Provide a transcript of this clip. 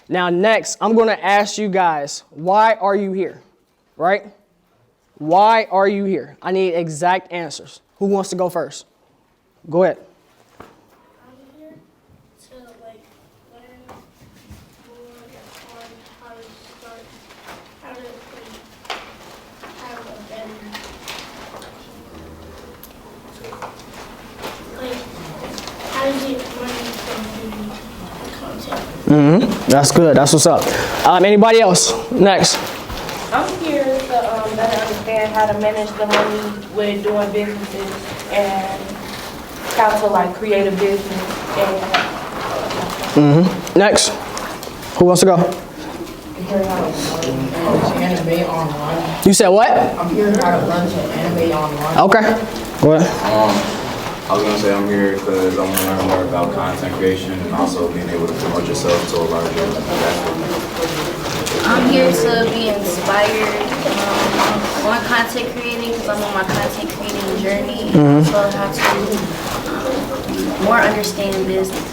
Now, next, I'm going to ask you guys, why are you here? Right? Why are you here? I need exact answers. Who wants to go first? Go ahead. I'm here to learn more on how to start, how to have a better, how to get money from the content. That's good. That's what's up. Anybody else? Next. I'm here to better understand how to manage the money with doing businesses and how to create a business. Next. Who wants to go? Anime online. You said what? I'm here how to learn to anime online. Okay. Go ahead. I was gonna say I'm here because I want to learn more about content creation and also being able to promote yourself to a larger audience. I'm here to be inspired on content creating because I'm on my content creating journey. So how to more understand business.